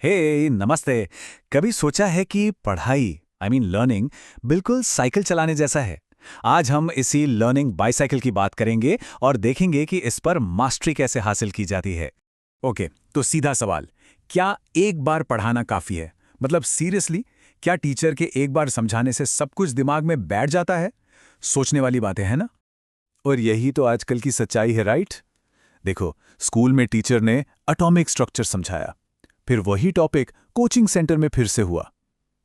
हे नमस्ते। कभी सोचा है कि पढ़ाई लर्निंग बिल्कुल साइकिल चलाने जैसा है। आज हम इसी लर्निंग बाइसाइकिल की बात करेंगे और देखेंगे कि इस पर मास्टरी कैसे हासिल की जाती है। ओके, तो सीधा सवाल, क्या एक बार पढ़ाना काफी है? मतलब सीरियसली, क्या टीचर के एक बार समझाने से सब कुछ दिमाग में बैठ जाता है? सोचने वाली बातें हैं ना। और यही तो आजकल की सच्चाई है, राइट? देखो, स्कूल में टीचर ने एटॉमिक स्ट्रक्चर समझाया, फिर वही टॉपिक कोचिंग सेंटर में फिर से हुआ।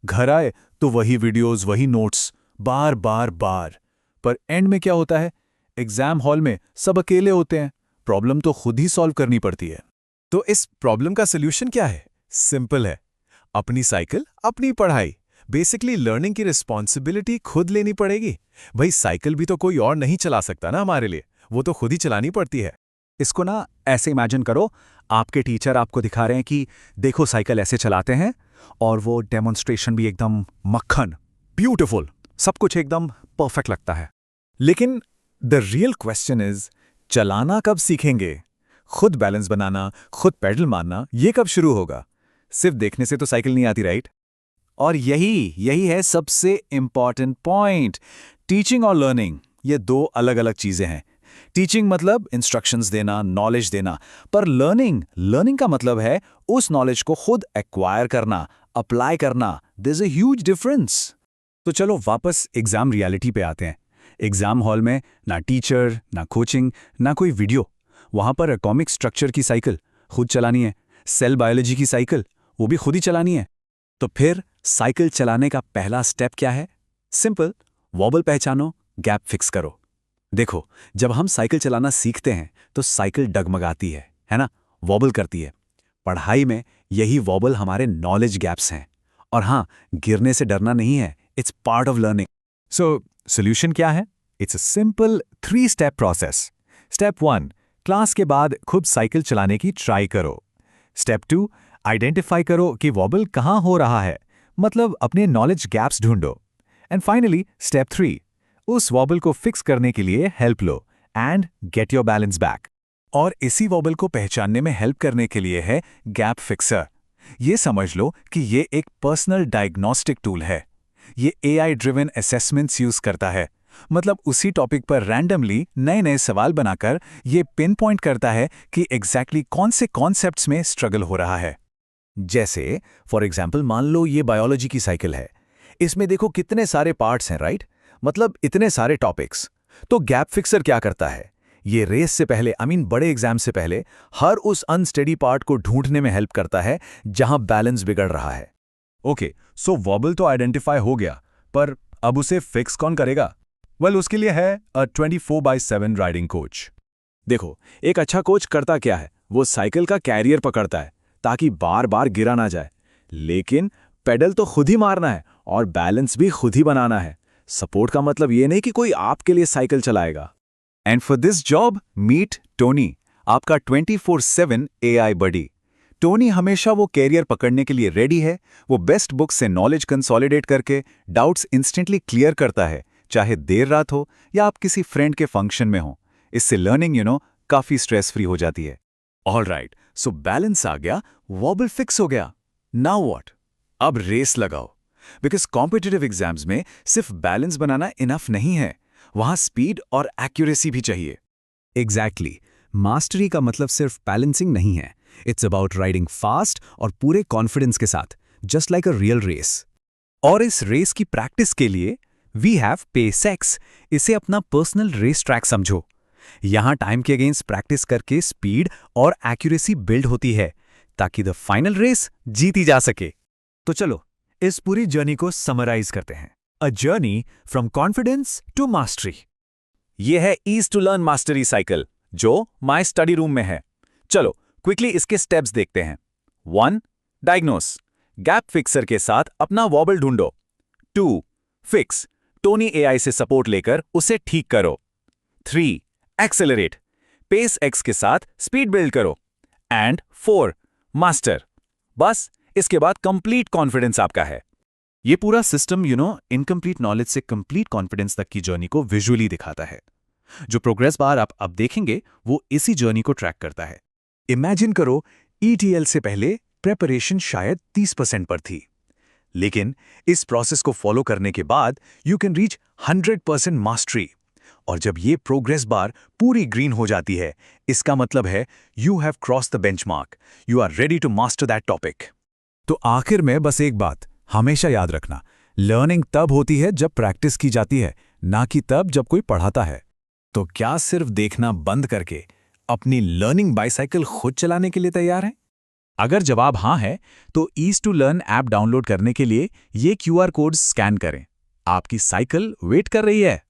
घर आए तो वही वीडियोस, वही नोट्स, बार बार बार। पर एंड में क्या होता है? एग्जाम हॉल में सब अकेले होते हैं, प्रॉब्लम तो खुद ही सॉल्व करनी पड़ती है। तो इस प्रॉब्लम का सोल्यूशन क्या है? सिंपल है, अपनी साइकिल अपनी पढ़ाई। बेसिकली लर्निंग की रिस्पॉन्सिबिलिटी खुद लेनी पड़ेगी। भाई, साइकिल भी तो कोई और नहीं चला सकता ना हमारे लिए, वो तो खुद ही चलानी पड़ती है। इसको ना ऐसे इमेजिन करो, आपके टीचर आपको दिखा रहे हैं कि देखो साइकिल ऐसे चलाते हैं, और वो डेमोन्स्ट्रेशन भी एकदम मक्खन, ब्यूटीफुल, सब कुछ एकदम परफेक्ट लगता है। लेकिन द रियल क्वेश्चन इज, चलाना कब सीखेंगे? खुद बैलेंस बनाना, खुद पेडल मारना, ये कब शुरू होगा? सिर्फ देखने से तो साइकिल नहीं आती, राइट? और यही यही है सबसे इंपॉर्टेंट पॉइंट। टीचिंग और लर्निंग ये दो अलग अलग चीजें हैं। टीचिंग मतलब इंस्ट्रक्शंस देना, नॉलेज देना, पर लर्निंग लर्निंग का मतलब है उस नॉलेज को खुद एक्वायर करना, अप्लाई करना। There is a huge difference. तो चलो वापस एग्जाम रियलिटी पे आते हैं। एग्जाम हॉल में ना टीचर, ना कोचिंग, ना कोई वीडियो। वहां पर एटॉमिक स्ट्रक्चर की साइकिल खुद चलानी है, सेल बायोलॉजी की साइकिल वो भी खुद ही चलानी है। तो फिर साइकिल चलाने का पहला स्टेप क्या है? सिंपल, वॉबल पहचानो, गैप फिक्स करो। देखो, जब हम साइकिल चलाना सीखते हैं तो साइकिल डगमगाती है ना, वॉबल करती है। पढ़ाई में यही वॉबल हमारे नॉलेज गैप्स हैं। और हाँ, गिरने से डरना नहीं है, it's part of learning. So solution क्या है? It's a simple 3 step process. Step 1, class के बाद खुद साइकिल चलाने की ट्राई करो। स्टेप 2, आइडेंटिफाई करो कि वॉबल कहाँ हो रहा है, मतलब अपने नॉलेज गैप्स ढूंढो। एंड फाइनली स्टेप 3, उस वॉबल को फिक्स करने के लिए help low and get your balance back. और इसी वॉबल को पहचानने में हेल्प करने के लिए है गैप फिक्सर। ये समझ लो कि ये एक पर्सनल डायग्नोस्टिक टूल है। ये एआई ड्रिवन असेसमेंट्स यूज करता है। मतलब उसी टॉपिक पर रैंडमली नए नए सवाल बनाकर ये पिन पॉइंट करता है कि एग्जैक्टली कौन से कॉन्सेप्ट्स में स्ट्रगल हो रहा है। जैसे फॉर एग्जाम्पल, मान लो ये बायोलॉजी की साइकिल है। इसमें देखो कितने सारे पार्ट्स हैं, राइट? मतलब इतने सारे टॉपिक्स। तो गैप फिक्सर क्या करता है? ये रेस से पहले, बड़े एग्जाम से पहले हर उस अनस्टेडी पार्ट को ढूंढने में हेल्प करता है जहां बैलेंस बिगड़ रहा है। ओके, सो वॉबल तो आइडेंटिफाई हो गया, पर अब उसे फिक्स कौन करेगा? वेल, उसके लिए है अ 24/7 राइडिंग कोच। देखो, एक अच्छा कोच करता क्या है? वो साइकिल का कैरियर पकड़ता है ताकि बार बार गिरा ना जाए। लेकिन पेडल तो खुद ही मारना है और बैलेंस भी खुद ही बनाना है। सपोर्ट का मतलब ये नहीं कि कोई आपके लिए साइकिल चलाएगा। And for this job meet Tony, आपका 24/7 एआई बडी। टोनी हमेशा वो कैरियर पकड़ने के लिए रेडी है। वो बेस्ट बुक से नॉलेज कंसोलिडेट करके डाउट्स इंस्टेंटली क्लियर करता है, चाहे देर रात हो या आप किसी फ्रेंड के फंक्शन में हो। इससे लर्निंग काफी स्ट्रेस फ्री हो जाती है। ऑल राइट, सो बैलेंस आ गया, वॉबल फिक्स हो गया। Now what? अब रेस लगाओ। बिकॉज कॉम्पिटिटिव एग्जाम्स में सिर्फ बैलेंस बनाना इनफ नहीं है, वहां स्पीड और एक्यूरेसी भी चाहिए। एग्जैक्टली, मास्टरी का मतलब सिर्फ बैलेंसिंग नहीं है। इट्स अबाउट राइडिंग फास्ट और पूरे कॉन्फिडेंस के साथ, just like a real race. और इस रेस की प्रैक्टिस के लिए वी हैव पेसएक्स। इसे अपना पर्सनल रेस ट्रैक समझो। यहां टाइम के अगेंस्ट प्रैक्टिस करके स्पीड और एक्यूरेसी बिल्ड होती है ताकि द फाइनल रेस जीती जा सके। तो चलो इस पूरी जर्नी को समराइज करते हैं। A journey from confidence to mastery. यह है ease to learn mastery cycle, जो माय स्टडी रूम में है। चलो क्विकली इसके स्टेप्स देखते हैं। 1, डायग्नोस, गैप फिक्सर के साथ अपना वॉबल ढूंढो। 2, फिक्स, टोनी एआई से सपोर्ट लेकर उसे ठीक करो। 3, एक्सेलरेट, पेस एक्स के साथ स्पीड बिल्ड करो। And 4, master. बस इसके बाद कंप्लीट कॉन्फिडेंस आपका है। ये पूरा सिस्टम इनकम्प्लीट नॉलेज से कंप्लीट कॉन्फिडेंस तक की जर्नी को विजुअली दिखाता है। जो प्रोग्रेस बार आप अब देखेंगे वो इसी जर्नी को ट्रैक करता है। इमेजिन करो, ईटीएल से पहले प्रेपरेशन शायद 30% पर थी। लेकिन इस प्रोसेस को फॉलो करने के बाद यू कैन रीच 100% मास्टरी। और जब ये प्रोग्रेस बार पूरी ग्रीन हो जाती है, इसका मतलब है you have cross the benchmark, you are ready to master that topic. तो आखिर में बस एक बात हमेशा याद रखना, लर्निंग तब होती है जब प्रैक्टिस की जाती है, ना कि तब जब कोई पढ़ाता है। तो क्या सिर्फ देखना बंद करके अपनी लर्निंग बाइसाइकिल खुद चलाने के लिए तैयार हैं? अगर जवाब हाँ है, तो ease to learn app download करने के लिए ये क्यूआर कोड स्कैन करें। आपकी साइकिल वेट कर रही है।